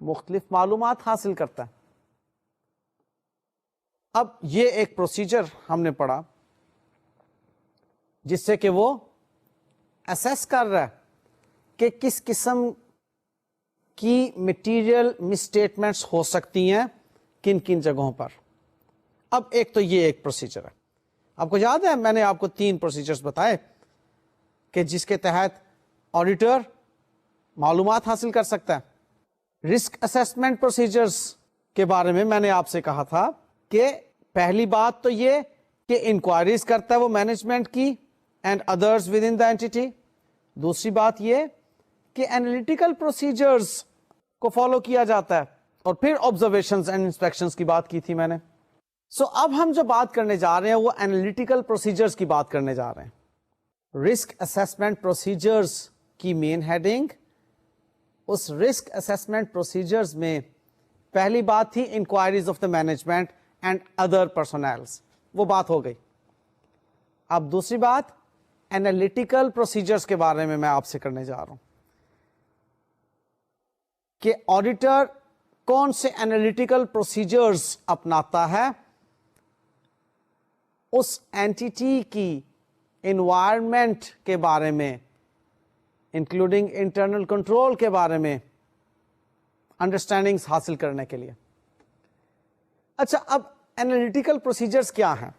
مختلف معلومات حاصل کرتا ہے. اب یہ ایک پروسیجر ہم نے پڑھا جس سے کہ وہ اسیس کر رہا ہے کہ کس قسم کی مٹیریل مسٹیٹمنٹس ہو سکتی ہیں کن کن جگہوں پر. اب ایک تو یہ ایک پروسیجر ہے. آپ کو یاد ہے میں نے آپ کو 3 پروسیجرز بتائے کہ جس کے تحت آڈیٹر معلومات حاصل کر سکتا ہے. رسک اسیسمنٹ پروسیجرز کے بارے میں نے آپ سے کہا تھا کہ پہلی بات تو یہ کہ انکوائریز کرتا ہے وہ مینجمنٹ کی and others with in the entity. دوسری بات یہ کہ انالیٹیکل پروسیجرز کو فالو کیا جاتا ہے, اور پھر آبزرویشنز اینڈ انسپیکشنز کی بات کی تھی میں نے. سو اب ہم جو بات کرنے جا رہے ہیں وہ انالیٹیکل پروسیجرز کی بات کرنے جا رہے ہیں. رسک اسیسمنٹ پروسیجرز کی مین ہیڈنگ, اس رسک اسیسمنٹ پروسیجرز میں پہلی بات تھی inquiries of the management and other personnels, وہ بات ہو گئی. اب دوسری بات انالیٹیکل پروسیجرز کے بارے میں آپ سے کرنے جا رہا ہوں کہ آڈیٹر کون سے انالیٹیکل پروسیجرز اپناتا ہے اس اینٹیٹی کی انوائرمنٹ کے بارے میں, انکلوڈنگ انٹرنل کنٹرول کے بارے میں انڈرسٹینڈنگز حاصل کرنے کے لیے. اچھا, اب انالیٹیکل پروسیجرز کیا ہیں؟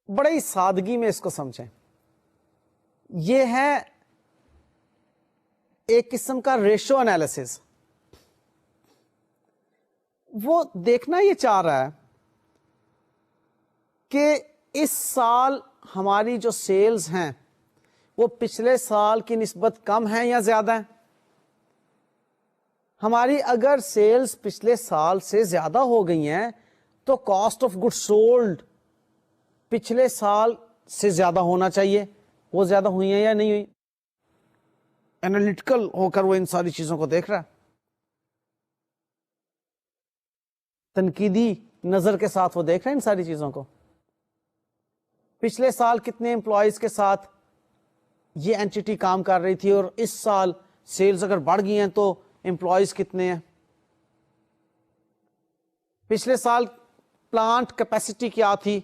بڑی سادگی میں اس کو سمجھیں. یہ ہے ایک قسم کا ریشو انالیسس. وہ دیکھنا یہ چاہ رہا ہے کہ اس سال ہماری جو سیلز ہیں وہ پچھلے سال کی نسبت کم ہیں یا زیادہ ہیں. ہماری اگر سیلز پچھلے سال سے زیادہ ہو گئی ہیں تو کاسٹ آف گڈ سولڈ پچھلے سال سے زیادہ ہونا چاہیے. وہ زیادہ ہوئی ہیں یا نہیں ہوئی؟ انالیٹیکل ہو کر وہ ان ساری چیزوں کو دیکھ رہا ہے, تنقیدی نظر کے ساتھ وہ دیکھ رہے ہیں ان ساری چیزوں کو. پچھلے سال کتنے امپلائیز کے ساتھ یہ اینٹیٹی کام کر رہی تھی اور اس سال سیلز اگر بڑھ گئی ہیں تو امپلائیز کتنے ہیں. پچھلے سال پلانٹ کیپیسٹی کیا تھی,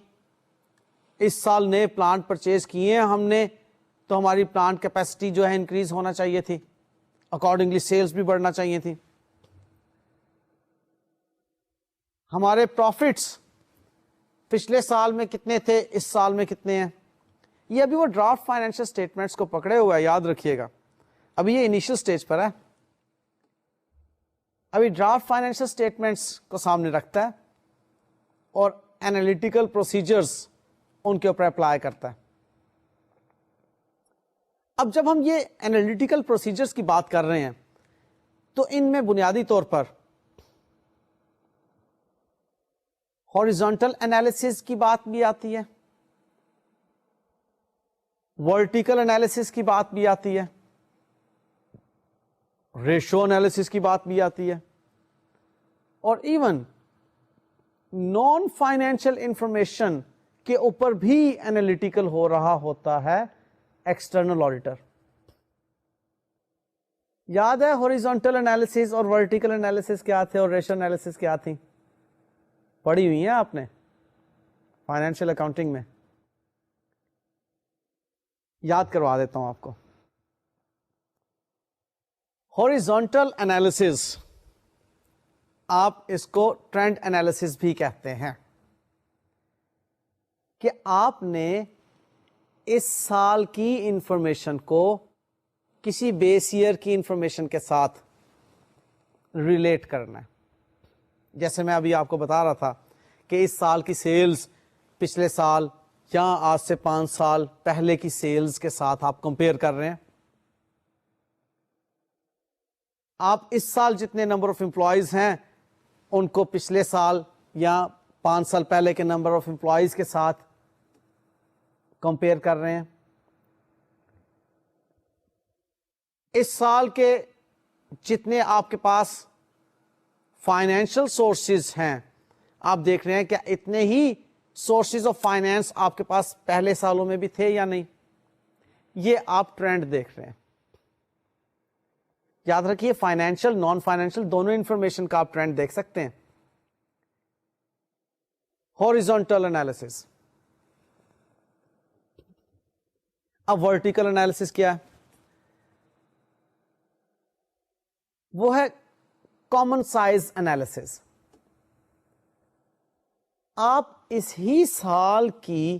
اس سال نئے پلانٹ پرچیز کیے ہیں ہم نے تو ہماری پلانٹ کیپیسٹی جو ہے انکریز ہونا چاہیے تھی, اکارڈنگلی سیلز بھی بڑھنا چاہیے تھی. ہمارے پروفٹس پچھلے سال میں کتنے تھے, اس سال میں کتنے ہیں. یہ ابھی وہ ڈرافٹ فائنینشل سٹیٹمنٹس کو پکڑے ہوا ہے, یاد رکھیے گا. ابھی یہ انیشل سٹیج پر ہے, ابھی ڈرافٹ فائنینشل سٹیٹمنٹس کو سامنے رکھتا ہے اور انالیٹیکل پروسیجرز ان کے اوپر اپلائی کرتا ہے. اب جب ہم یہ انالیٹیکل پروسیجرز کی بات کر رہے ہیں تو ان میں بنیادی طور پر ہاریزونٹل انالیسس کی بات بھی آتی ہے, ورٹیکل انالیسس کی بات بھی آتی ہے, ریشو انالیسس کی بات بھی آتی ہے, اور ایون نان فائنینشیل انفارمیشن کے اوپر بھی انالیٹیکل ہو رہا ہوتا ہے ایکسٹرنل آڈیٹر. یاد ہے ہاریزونٹل انالیسس اور ورٹیکل انالیسس کیا تھے اور ریشو انالیسس کیا تھی؟ پڑھی ہوئی ہیں آپ نے فائنینشیل اکاؤنٹنگ میں. یاد کروا دیتا ہوں آپ کو. ہاریزونٹل انالیسس آپ اس کو ٹرینڈ انالیسس بھی کہتے ہیں کہ آپ نے اس سال کی انفارمیشن کو کسی بیس ایئر کی انفارمیشن کے ساتھ ریلیٹ کرنا ہے. جیسے میں ابھی آپ کو بتا رہا تھا کہ اس سال کی سیلز پچھلے سال یا آج سے 5 سال پہلے کی سیلز کے ساتھ آپ کمپیئر کر رہے ہیں. آپ اس سال جتنے نمبر آف امپلائیز ہیں ان کو پچھلے سال یا 5 سال پہلے کے نمبر آف امپلائیز کے ساتھ کمپیئر کر رہے ہیں. اس سال کے جتنے آپ کے پاس فائنینشل سورسز ہیں آپ دیکھ رہے ہیں کہ اتنے ہی سورسز آف فائنینس آپ کے پاس پہلے سالوں میں بھی تھے یا نہیں. یہ آپ ٹرینڈ دیکھ رہے ہیں. یاد رکھیے فائنینشیل نان فائنینشیل دونوں انفارمیشن کا آپ ٹرینڈ دیکھ سکتے ہیں. Horizontal analysis. اب ورٹیکل انالیسس کیا ہے؟ وہ ہے کامن سائز انالیسس. آپ اس ہی سال کی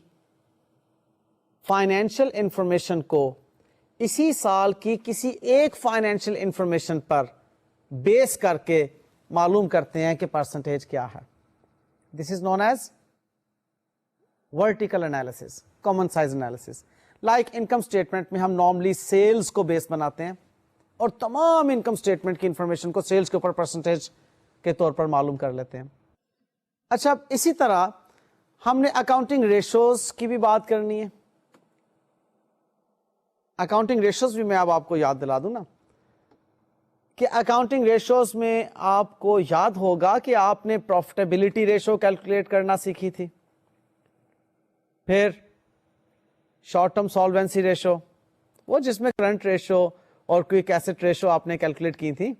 فائنینشیل انفارمیشن کو اسی سال کی کسی ایک فائنینشیل انفارمیشن پر بیس کر کے معلوم کرتے ہیں کہ پرسنٹیج کیا ہے. This is known as vertical analysis, common size analysis. Like income statement میں ہم نارملی سیلز کو بیس بناتے ہیں اور تمام انکم اسٹیٹمنٹ کی انفارمیشن کو سیلز کے اوپر پرسنٹیج کے طور پر معلوم کر لیتے ہیں. اچھا, اسی طرح ہم نے اکاؤنٹنگ ریشوز کی بھی بات کرنی ہے. اکاؤنٹنگ ریشوز بھی میں اب آپ کو یاد دلا دوں نا کہ اکاؤنٹنگ ریشوز میں آپ کو یاد ہوگا کہ آپ نے پروفیٹیبلٹی ریشو کیلکولیٹ کرنا سیکھی تھی, پھر شارٹ ٹرم سالوینسی ریشو, وہ جس میں کرنٹ ریشو اور کوئک ایسٹ ریشو آپ نے کیلکولیٹ کی تھی.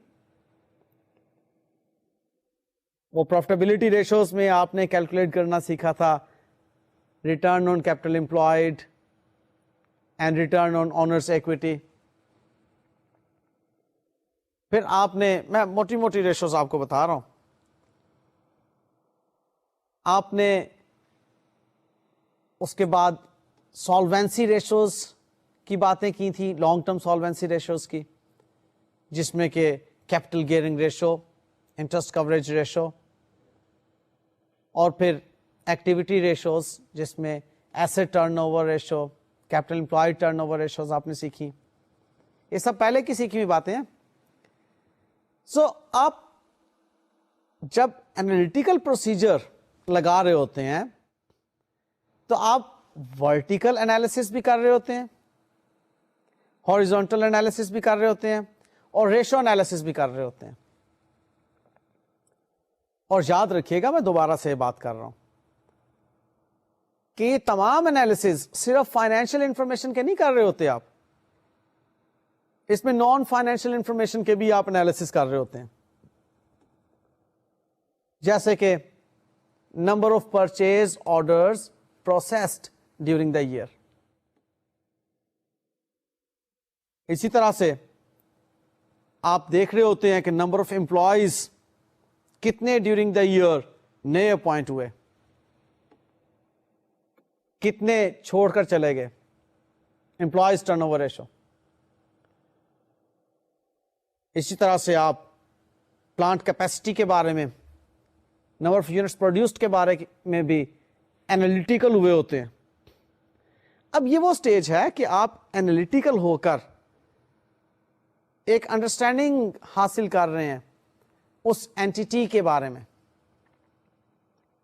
وہ پروفیٹیبلٹی ریشوز میں آپ نے کیلکولیٹ کرنا سیکھا تھا return on capital employed and return on owners equity. پھر آپ نے, میں موٹی موٹی ریشوز آپ کو بتا رہا ہوں, آپ نے اس کے بعد سالوینسی ریشوز کی باتیں کی تھی, لانگ ٹرم سالوینسی ریشوز کی, جس میں کہ capital gearing ratio, interest coverage ratio, اور پھر ایکٹیویٹی ریشوز جس میں asset turnover ratio, capital employed turnover ratios آپ نے سیکھی. یہ سب پہلے کی سیکھی ہوئی باتیں ہیں. سو آپ جب انالیٹیکل پروسیجر لگا رہے ہوتے ہیں تو آپ ورٹیکل انالیسس بھی کر رہے ہوتے ہیں, ہاریزونٹل انالیسس بھی کر رہے ہوتے ہیں, اور ریشو انالیسس بھی کر رہے ہوتے ہیں. اور یاد رکھیے گا, میں دوبارہ سے بات کر رہا ہوں کہ یہ تمام انالیسز صرف فائنینشیل انفارمیشن کے نہیں کر رہے ہوتے آپ, اس میں نان فائنینشیل انفارمیشن کے بھی آپ انالیسس کر رہے ہوتے ہیں, جیسے کہ number of purchase orders processed during the year. اسی طرح سے آپ دیکھ رہے ہوتے ہیں کہ نمبر آف امپلائیز کتنے ڈیورنگ دا ایئر نئے اپوائنٹ ہوئے, کتنے چھوڑ کر چلے گئے, امپلائیز ٹرن اوور ریشو. اسی طرح سے آپ پلانٹ کیپیسٹی کے بارے میں, نمبر آف یونٹس پروڈیوسڈ کے بارے میں بھی انالیٹیکل ہوئے ہوتے ہیں. اب یہ وہ سٹیج ہے کہ آپ انالیٹیکل ہو کر ایک انڈرسٹینڈنگ حاصل کر رہے ہیں اس اینٹیٹی کے بارے میں.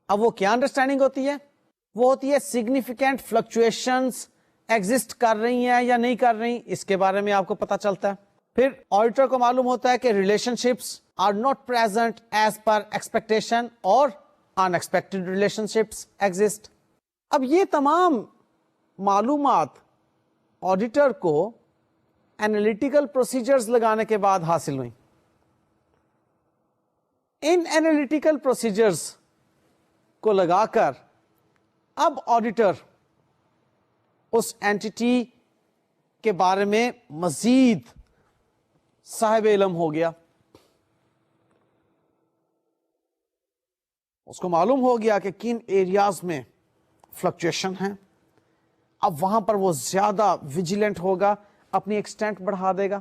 اب وہ کیا انڈرسٹینڈنگ ہوتی ہے؟ وہ ہوتی ہے سگنیفیکینٹ فلکچویشنز ایگزسٹ کر رہی ہیں یا نہیں کر رہی, اس کے بارے میں آپ کو پتا چلتا ہے. پھر آڈیٹر کو معلوم ہوتا ہے کہ relationships are not present as per expectation اور unexpected relationships exist. اب یہ تمام معلومات آڈیٹر کو انالیٹیکل پروسیجرز لگانے کے بعد حاصل ہوئی. ان انالیٹیکل پروسیجرز کو لگا کر اب آڈیٹر اس اینٹیٹی کے بارے میں مزید صاحب علم ہو گیا. اس کو معلوم ہو گیا کہ کن ایریاز میں فلکچویشن ہے. اب وہاں پر وہ زیادہ ویجیلنٹ ہوگا, اپنی ایکسٹینٹ بڑھا دے گا.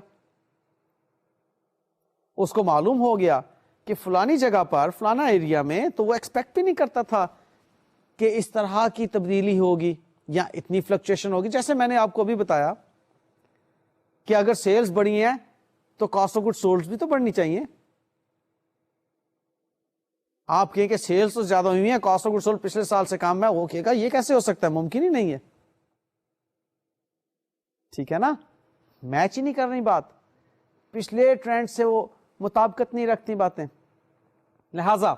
اس کو معلوم ہو گیا کہ فلانی جگہ پر فلانا ایریا میں تو وہ ایکسپیکٹ بھی نہیں کرتا تھا کہ اس طرح کی تبدیلی ہوگی یا اتنی فلکچویشن ہوگی. جیسے میں نے آپ کو ابھی بتایا کہ اگر سیلز بڑھی ہیں تو کاسٹ آف گڈ سولڈ بھی تو بڑھنی چاہیے. آپ کہیں کہ سیلز تو زیادہ ہوئی ہیں, کاسٹ آف گڈ سولڈ پچھلے سال سے کام ہے, وہ کہے گا یہ کیسے ہو سکتا ہے, ممکن ہی نہیں ہے. ٹھیک ہے نا, میچ ہی نہیں کر رہی بات, پچھلے ٹرینڈ سے وہ مطابقت نہیں رکھتی باتیں. لہذا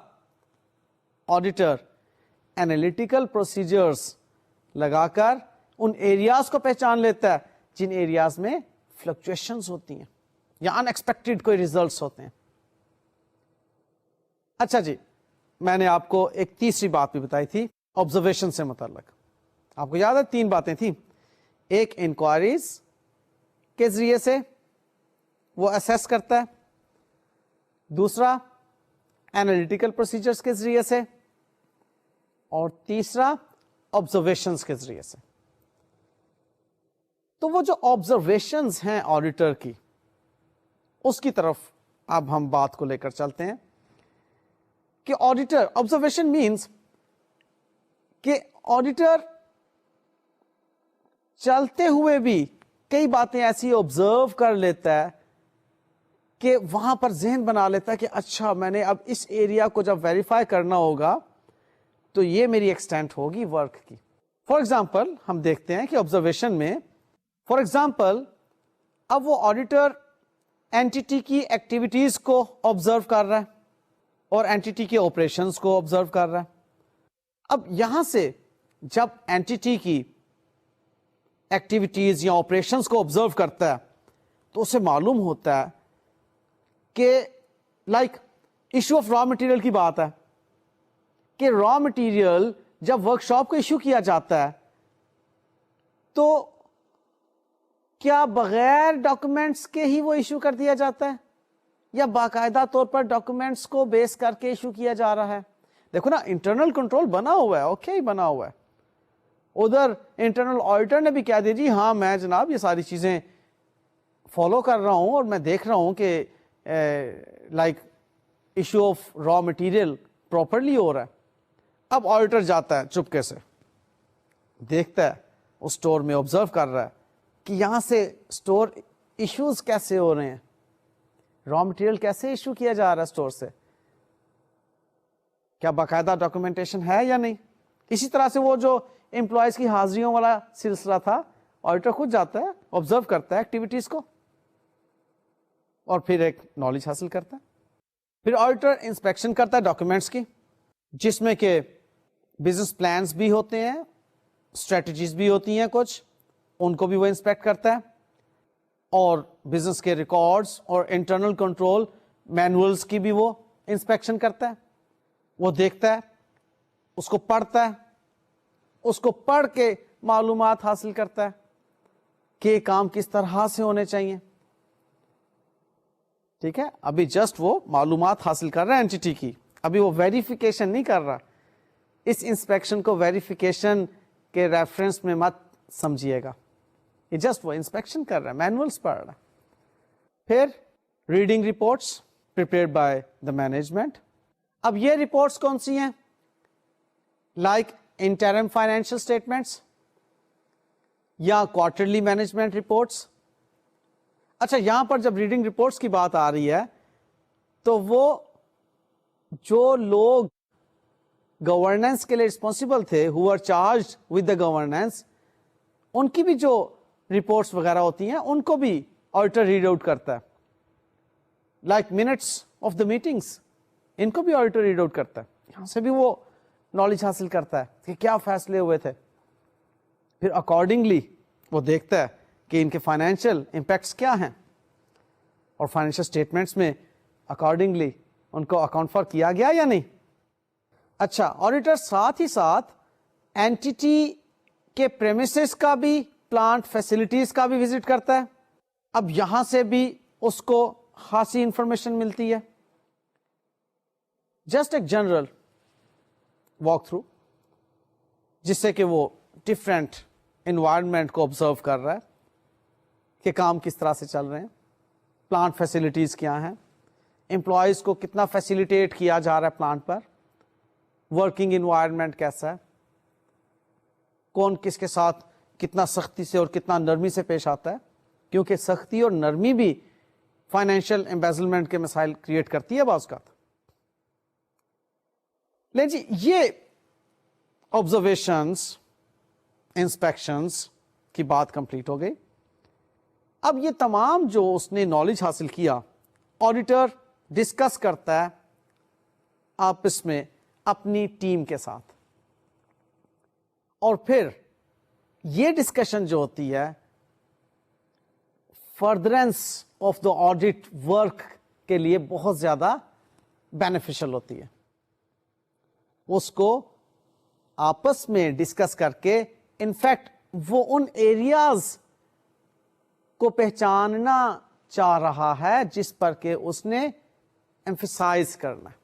آڈیٹر انالیٹیکل پروسیجرز لگا کر ان ایریاز کو پہچان لیتا ہے جن ایریاز میں فلکچویشنز ہوتی ہیں یا ان ایکسپیکٹڈ کوئی ریزلٹس ہوتے ہیں. اچھا جی, میں نے آپ کو ایک تیسری بات بھی بتائی تھی آبزرویشن سے متعلق. آپ کو یاد ہے 3 باتیں تھیں. ایک انکوائریز کے ذریعے سے وہ اسیس کرتا ہے, دوسرا اینالیٹیکل پروسیجرز کے ذریعے سے، اور تیسرا آبزرویشنز کے ذریعے سے. تو وہ جو آبزرویشنز ہیں آڈیٹر کی، اس کی طرف اب ہم بات کو لے کر چلتے ہیں کہ آڈیٹر، آبزرویشن مینس کہ آڈیٹر چلتے ہوئے بھی کئی باتیں ایسی آبزرو کر لیتا ہے کہ وہاں پر ذہن بنا لیتا ہے کہ اچھا میں نے اب اس ایریا کو جب ویریفائی کرنا ہوگا تو یہ میری ایکسٹینٹ ہوگی ورک کی. فار ایگزامپل ہم دیکھتے ہیں کہ آبزرویشن میں، فار ایگزامپل اب وہ آڈیٹر اینٹیٹی کی ایکٹیویٹیز کو آبزرو کر رہا ہے اور اینٹیٹی کے آپریشنز کو آبزرو کر رہا ہے. اب یہاں سے جب اینٹیٹی کی ایکٹیویٹیز یا آپریشنز کو آبزرو کرتا ہے تو اسے معلوم ہوتا ہے کہ like issue of raw material کی بات ہے کہ را مٹیریل جب ورک شاپ کو ایشو کیا جاتا ہے تو کیا بغیر ڈاکومنٹس کے ہی وہ ایشو کر دیا جاتا ہے یا باقاعدہ طور پر ڈاکومنٹس کو بیس کر کے ایشو کیا جا رہا ہے؟ دیکھو نا، انٹرنل کنٹرول بنا ہوا ہے، اوکے بنا ہوا ہے. ادھر انٹرنل آڈیٹر نے بھی کہہ دیا جی ہاں میں جناب یہ ساری چیزیں فالو کر رہا ہوں اور میں دیکھ رہا ہوں کہ like issue of raw material properly ہو رہا ہے. اب آڈیٹر جاتا ہے چپکے سے، دیکھتا ہے اس اسٹور میں، آبزرو کر رہا ہے کہ یہاں سے اسٹور ایشوز کیسے ہو رہے ہیں، را مٹیریل کیسے ایشو کیا جا رہا ہے اسٹور سے، کیا باقاعدہ ڈاکومنٹیشن ہے یا نہیں. اسی طرح سے وہ جو امپلائیز کی حاضریوں والا سلسلہ تھا، آڈیٹر خود جاتا ہے، آبزرو کرتا ہے ایکٹیویٹیز کو اور پھر ایک نالج حاصل کرتا ہے. پھر آڈیٹر انسپیکشن کرتا ہے ڈاکومنٹس کی، جس میں کہ بزنس پلانز بھی ہوتے ہیں، اسٹریٹجیز بھی ہوتی ہیں کچھ، ان کو بھی وہ انسپیکٹ کرتا ہے، اور بزنس کے ریکارڈز اور انٹرنل کنٹرول مینولز کی بھی وہ انسپیکشن کرتا ہے. وہ دیکھتا ہے، اس کو پڑھتا ہے، اس کو پڑھ کے معلومات حاصل کرتا ہے کہ یہ کام کس طرح سے ہونے چاہیے. ٹھیک ہے، ابھی جسٹ وہ معلومات حاصل کر رہا ہے اینٹیٹی کی، ابھی وہ ویریفیکیشن نہیں کر رہا. اس انسپیکشن کو ویریفیکیشن کے ریفرنس میں مت سمجھیے گا، یہ جسٹ وہ انسپیکشن کر رہا ہے، مینولس پڑھ رہا ہے. پھر reading reports prepared by the management. اب یہ رپورٹس کون سی ہیں؟ لائک انٹرم فائنینشیل اسٹیٹمنٹس یا کوارٹرلی مینجمنٹ رپورٹس. اچھا، یہاں پر جب ریڈنگ رپورٹس کی بات آ رہی ہے تو وہ جو لوگ گورننس کے لیے رسپانسبل تھے، who are charged with the governance، ان کی بھی جو رپورٹس وغیرہ ہوتی ہیں ان کو بھی آڈیٹر ریڈ آؤٹ کرتا ہے. Like minutes of the meetings, ان کو بھی آڈیٹر ریڈ آؤٹ کرتا ہے. یہاں سے بھی وہ نالج حاصل کرتا ہے کہ کیا فیصلے ہوئے تھے. پھر اکارڈنگلی وہ دیکھتا ہے کہ ان کے فائنینشیل امپیکٹس کیا ہیں اور فائنینشیل اسٹیٹمنٹس میں اکارڈنگلی ان کو اکاؤنٹ فار کیا گیا یا نہیں. اچھا، آڈیٹر ساتھ ہی ساتھ اینٹیٹی کے پریمیسز کا بھی، پلانٹ فیسلٹیز کا بھی وزٹ کرتا ہے. اب یہاں سے بھی اس کو خاصی انفارمیشن ملتی ہے. جسٹ ایک جنرل واک تھرو، جس سے کہ وہ ڈفرینٹ انوائرمنٹ کو آبزرو کر رہا ہے کہ کام کس طرح سے چل رہے ہیں، پلانٹ فیسلٹیز کیا ہیں، امپلائیز کو کتنا فیسیلیٹیٹ کیا جا رہا ہے پلانٹ پر، ورکنگ انوائرمنٹ کیسا ہے، کون کس کے ساتھ کتنا سختی سے اور کتنا نرمی سے پیش آتا ہے، کیونکہ سختی اور نرمی بھی فائنینشیل امبیزلمنٹ کے مسائل کریٹ کرتی ہے بعض اوقات. لیں جی، یہ آبزرویشنز، انسپیکشنز کی بات کمپلیٹ ہو گئی. اب یہ تمام جو اس نے نالج حاصل کیا، آڈیٹر ڈسکس کرتا ہے آپس میں اپنی ٹیم کے ساتھ، اور پھر یہ ڈسکشن جو ہوتی ہے فردرنس آف دا آڈٹ ورک کے لیے بہت زیادہ بینیفیشل ہوتی ہے. اس کو آپس میں ڈسکس کر کے انفیکٹ وہ ان ایریاز کو پہچاننا چاہ رہا ہے جس پر کہ اس نے ایمفیسائز کرنا ہے،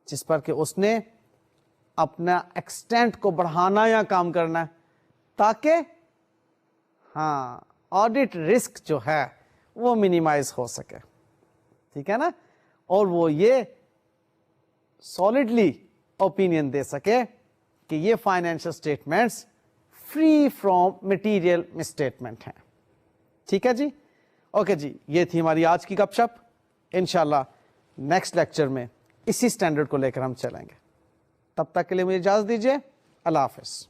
جس پر کہ اس نے اپنا ایکسٹینٹ کو بڑھانا یا کام کرنا ہے، تاکہ ہاں آڈٹ رسک جو ہے وہ منیمائز ہو سکے. ٹھیک ہے نا؟ اور وہ یہ سالڈلی اوپینین دے سکے کہ یہ financial statements free from material misstatement ہیں. ٹھیک ہے جی؟ اوکے جی، یہ تھی ہماری آج کی گپ شپ. انشاءاللہ نیکسٹ لیکچر میں اسی اسٹینڈرڈ کو لے کر ہم چلیں گے. تب تک کے لیے مجھے اجازت دیجیے. اللہ حافظ.